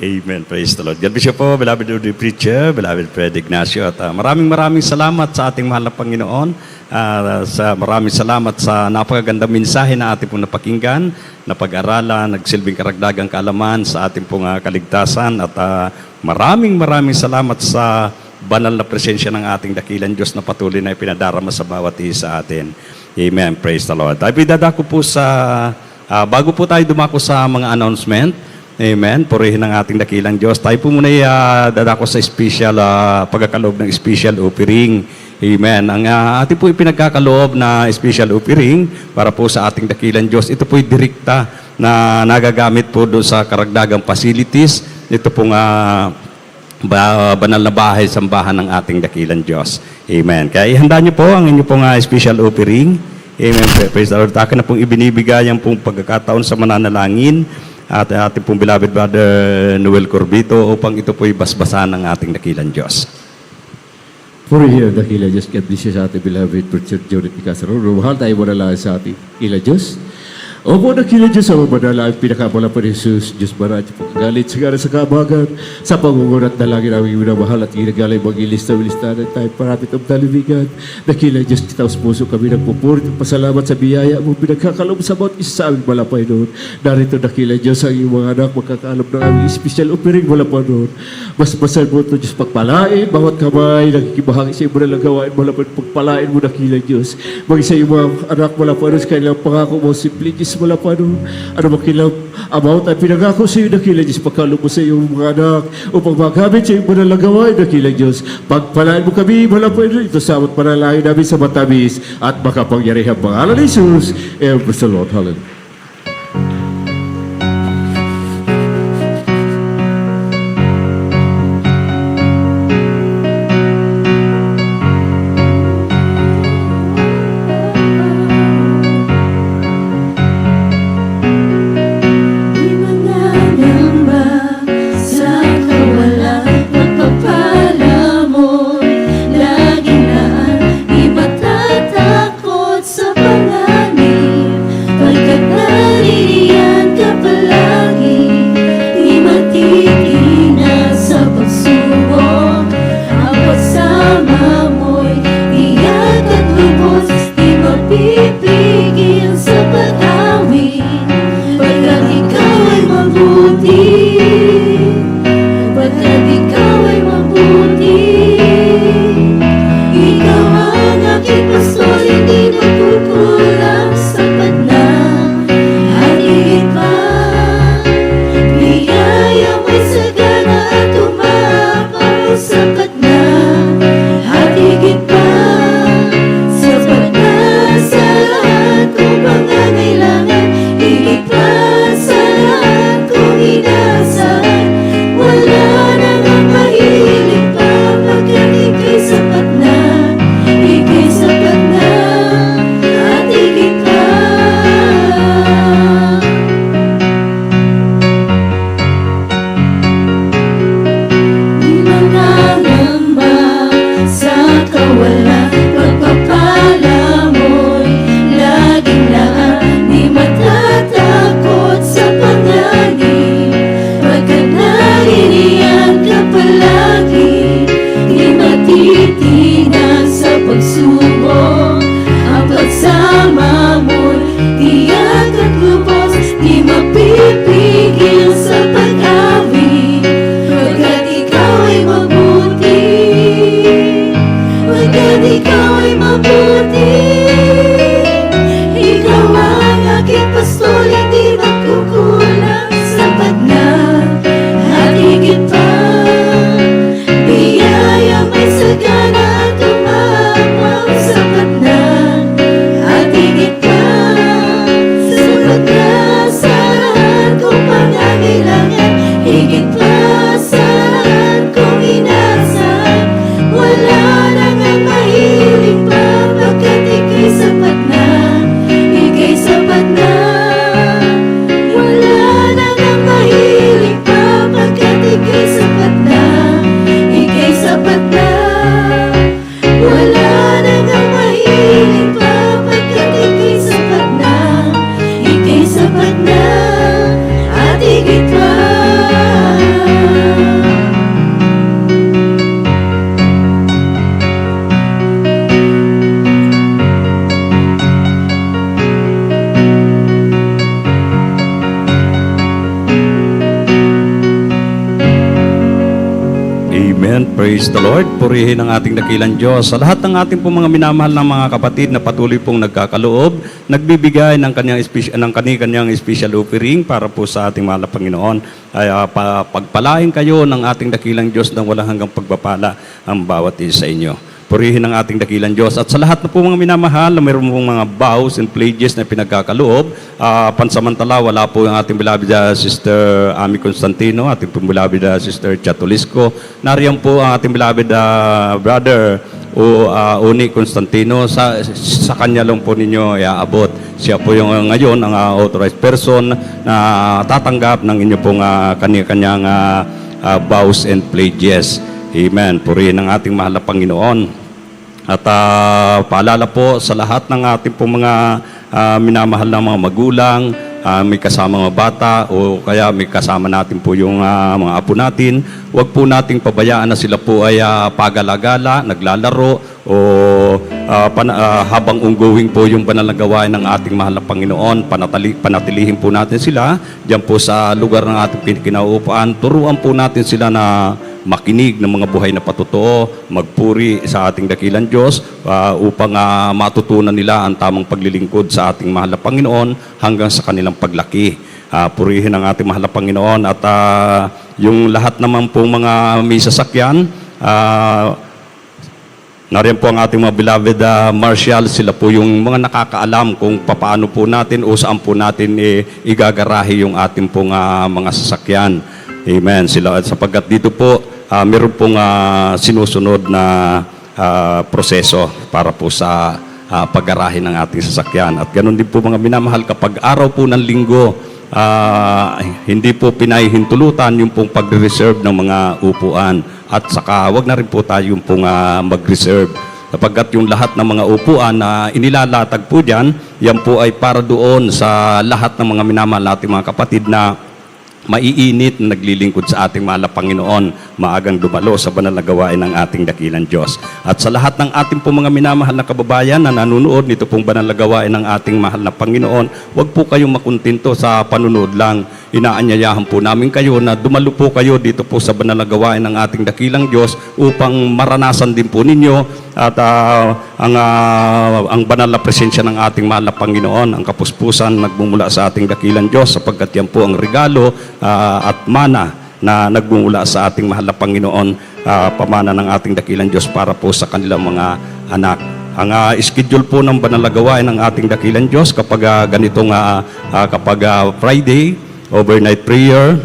Amen. Praise the Lord. God bless you po, beloved ordained preacher, beloved Fred Ignacio. At maraming salamat sa ating mahal na Panginoon. Maraming salamat sa napakagandang mensahe na ating pong napakinggan, napag-aralan, nagsilbing karagdagang kaalaman sa ating pong kaligtasan. At maraming salamat sa banal na presensya ng ating dakilang Diyos na patuloy na ipinadarama sa bawat isa sa atin. Amen. Praise the Lord. Tayo dadako po sa, bago po tayo dumako sa mga announcement, amen. Purihin ang ating dakilang Diyos. Tayo po muna dadako sa special, pagkakaloob ng special offering. Amen. Ang ating po ipinagkakaloob na special offering para po sa ating dakilang Diyos. Ito po direkta na nagagamit po doon sa karagdagang facilities. Ito pong banal na bahay, sambahan ng ating dakilang Diyos. Amen. Kaya ihanda niyo po ang inyo pong special offering. Amen. Praise the Lord. Akin na pong ibinibigay ang pong pagkakataon sa mananalangin at ating pong beloved brother Noel Corbito upang ito po'y basbasan ng ating dakilang Diyos. For here, dakilang Diyos, God bless you sa ating beloved preacher Jonathan Casaro. Rumahal tayo mo na lang sa ating dakilang Diyos. Opo, nakila Diyos ang madala ang pinakamala pa ni Jesus. Diyos maradyo po kagalit sigara sa kabagan sa pangungurat na lagi namin minamahal at ginagalay mag-ilista-listanan tayo parapit ang talibigan. Nakila Diyos kita sa puso kami nagpupurit at pasalamat sa biyaya mo pinagkakalob sa bawat isa sa aming malapay noon. Narito nakila Diyos ang iyong mga anak magkakalob ng aming special offering malapay noon. Mas masal mo ito Diyos pagpalain, bawat kamay nakikibahagi sa iyong mga gawain malapay pagpalain mo nakila Diyos. Mag-isa yung mga anak malapay noon sa kanilang pangako mo simple Diyos wala pa no. Ano makilang about ay pinagako sa iyo nakila Diyos pagkalog mo sa iyong mga anak upang magamit sa iyong mga lagaway nakila Diyos. Pagpalaan mo kami wala pa ito samot panalangin namin sa matamis at makapangyarihang pangalan ni Jesus. Praise the Lord. Hallelujah. Praise the Lord. Purihin ang ating dakilang Diyos. Sa lahat ng ating pong mga minamahal na mga kapatid na patuloy pong nagkakaloob, nagbibigay ng kanyang special offering para po sa ating mahal na Panginoon. Ay pagpalain kayo ng ating dakilang Diyos na walang hanggang pagpapala ang bawat isa sa inyo. Purihin ang ating dakilang Diyos. At sa lahat na po mga minamahal na mayroon pong mga vows and pledges na pinagkakaloob, pansamantala wala po yung ating beloved Sister Ami Constantino, ating pong beloved Sister Chatulisco. Nariyan po ang ating beloved brother Uni Constantino. Sa kanya lang po ninyo iaabot. Siya po yung ngayon ang authorized person na tatanggap ng inyo pong kanya-kanyang vows and pledges. Amen. Purihin ang ating mahal na Panginoon. At paalala po sa lahat ng ating pong mga minamahal na mga magulang, may kasama mga bata o kaya may kasama natin po yung mga apo natin. Huwag po nating pabayaan na sila po ay pagalagala, naglalaro o habang ongoing po yung banal na gawain ng ating mahal na Panginoon, panatilihin po natin sila diyan po sa lugar ng ating kinauupuan. Turuan po natin sila na makinig ng mga buhay na patotoo, magpuri sa ating dakilang Diyos upang matutunan nila ang tamang paglilingkod sa ating mahal na Panginoon hanggang sa kanilang paglaki. Purihin ang ating mahal na Panginoon at yung lahat naman po mga may sasakyan, nariyan po ang ating mga beloved Marshall, sila po yung mga nakakaalam kung paano po natin o saan po natin igagarahe yung ating pong mga sasakyan. Amen. Sila, sapagkat dito po, meron pong sinusunod na proseso para po sa pag-garahe ng ating sasakyan. At ganoon din po mga minamahal, kapag araw po ng linggo, hindi po pinahihintulutan yung pong pag-reserve ng mga upuan. At saka wag na rin po tayo yung pong mag-reserve. Sapagkat yung lahat ng mga upuan na inilalatag po dyan, yan po ay para doon sa lahat ng mga minamahal nating mga kapatid na maiinit na naglilingkod sa ating mahal na Panginoon, maagang dumalo sa banal na gawain ng ating dakilang Diyos. At sa lahat ng ating pong mga minamahal na kababayan na nanunood nito pong banal na gawain ng ating mahal na Panginoon, huwag po kayong makuntinto sa panunood lang. Inaanyayahan po namin kayo na dumalo po kayo dito po sa banal na gawain ng ating dakilang Diyos upang maranasan din po ninyo at ang banal na presensya ng ating mahal na Panginoon, ang kapuspusan nagmumula sa ating dakilang Diyos, sapagkat yan po ang regalo at mana na nagmumula sa ating mahal na Panginoon, pamana ng ating dakilang Diyos para po sa kanilang mga anak. Ang schedule po ng banal na gawain ng ating dakilang Diyos kapag ganitong kapag Friday, overnight prayer,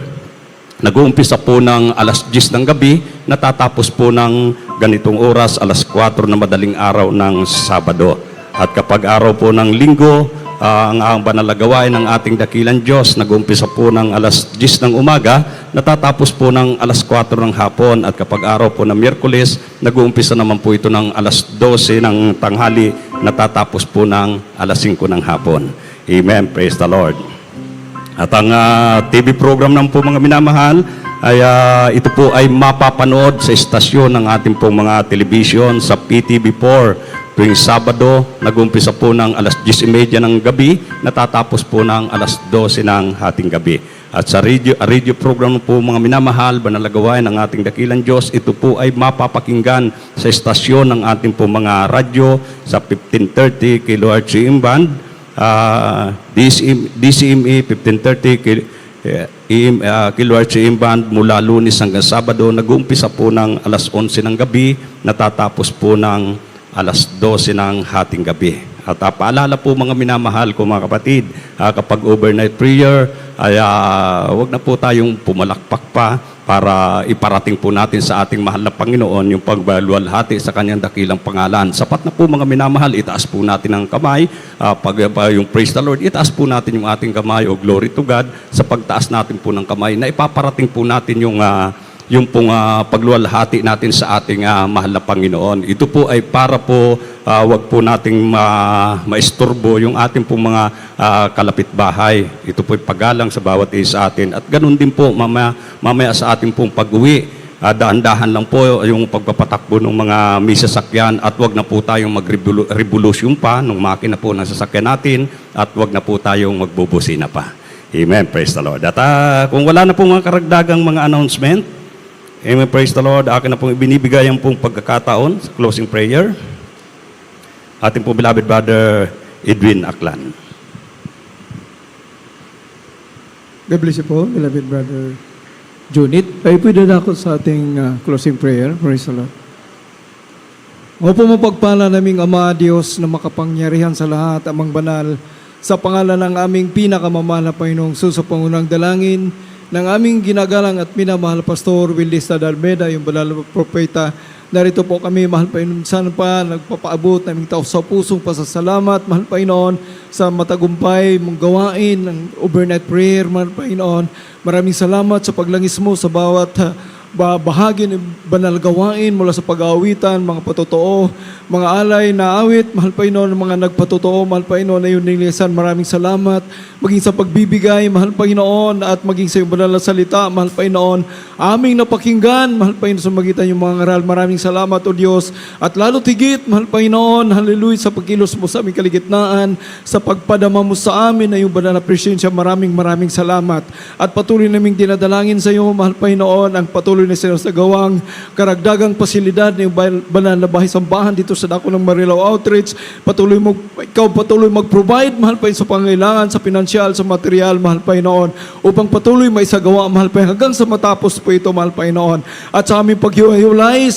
nag-uumpisa po ng alas 10 ng gabi, natatapos po ng ganitong oras, alas 4 na madaling araw ng Sabado. At kapag araw po ng Linggo, ang banal na gawain ng ating dakilang Diyos, nag-uumpisa po ng alas 10 ng umaga, natatapos po ng alas 4 ng hapon. At kapag araw po ng Miyerkules, nag-uumpisa naman po ito ng alas 12 ng tanghali, natatapos po ng alas 5 ng hapon. Amen. Praise the Lord. At ang TV program ng po mga minamahal, ay ito po ay mapapanood sa istasyon ng ating pong mga television sa PTV4 tuwing Sabado, nag-umpisa po ng alas 10:30 ng gabi, natatapos po ng alas 12 ng hating gabi. At sa radio program po mga minamahal, banal na gawain ng ating dakilang Diyos, ito po ay mapapakinggan sa istasyon ng ating po mga radyo sa 1530 kHz AM band, DCME 1530 kHz AM band mula Lunes hanggang Sabado, nag-uumpisa po ng alas 11 ng gabi, natatapos po ng alas 12 ng hating gabi. At paalala po mga minamahal ko mga kapatid, kapag overnight prayer, ay wag na po tayong pumalakpak pa para iparating po natin sa ating mahal na Panginoon yung pagbalualhati sa kanyang dakilang pangalan. Sapat na po mga minamahal, itaas po natin ang kamay. Pag yung praise the Lord, itaas po natin yung ating kamay o glory to God. Sa pagtaas natin po ng kamay, na ipaparating po natin yung pong pagluwalhati natin sa ating mahal na Panginoon. Ito po ay para po wag po nating maisturbo yung ating pong mga kalapitbahay. Ito po ay paggalang sa bawat isa atin. At ganun din po mamaya sa ating pong pag-uwi. Dahan-dahan lang po yung pagpapatakbo ng mga may sasakyan at wag na po tayong mag-revolution pa ng makina po ng sasakyan natin at wag na po tayong magbubusina pa. Amen. Praise the Lord. At kung wala na pong mga karagdagang mga announcement, amen, praise the Lord. Akin na pong ibinibigay ang pong pagkakataon sa closing prayer. Ating pong beloved brother, Edwin Aklan. God bless you po, beloved brother Junit. Tayo po dadako sa ating closing prayer. Praise the Lord. Opo mo pagpala naming Ama Diyos na makapangyarihan sa lahat, amang banal, sa pangalan ng aming pinakamamahal na Panginoong Sus, sa pangunang dalangin ng aming ginagalang at minamahal Pastor Willista Dalmeda, yung banal na propeta. Narito po kami, mahal Panginoon, sana pa nagpapaabot naming tao sa pusong pasasalamat, mahal Panginoon, sa matagumpay mong gawain ng overnight prayer, mahal Panginoon. Maraming salamat sa paglangis mo sa bawat bahagi ng banal gawain mula sa pag-aawitan, mga patotoo, mga alay na awit, mahal Panginoon, mga nagpatotoo, mahal Panginoon, na iyong nilisan. Maraming salamat. Maging sa pagbibigay, mahal Panginoon, at maging sa iyong banal na salita, mahal Panginoon, aming napakinggan, mahal Panginoon, sa magitan yung mga ngaral. Maraming salamat, O Diyos. At lalo tigit, mahal Panginoon, hallelujah, sa pagkilos mo sa aming kaligitnaan, sa pagpadama mo sa amin na iyong banal na presensya. Maraming salamat. At patuloy naming dinadalangin sa iyo, mahal Panginoon, ang patuloy na sa gawang karagdagang pasilidad ng banal na bahay sambahan dito sa dako ng Marilao Outreach. Ikaw patuloy mag-provide, mahal Panginoon, sa pangailangan, sa pinansyal, sa material, mahal Panginoon, upang patuloy maisagawa, mahal Panginoon, hanggang sa matapos po ito, mahal Panginoon. At sa aming paghiwalay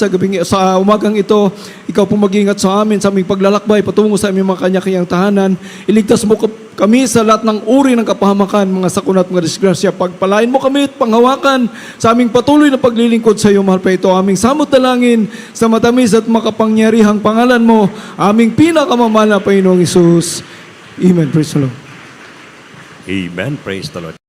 sa umagang ito, ikaw po mag-ingat sa amin, sa aming paglalakbay patungo sa aming mga kanya-kanyang tahanan. Iligtas mo kami sa lahat ng uri ng kapahamakan, mga sakuna at mga disgrasya. Pagpalain mo kami at panghawakan sa aming patuloy na paglilingkod sa iyo, mahal pa ito. Aming samot dalangin sa matamis at makapangyarihang pangalan mo, aming pinakamamahal na Panginoong Hesus. Amen. Praise the Lord. Amen. Praise the Lord.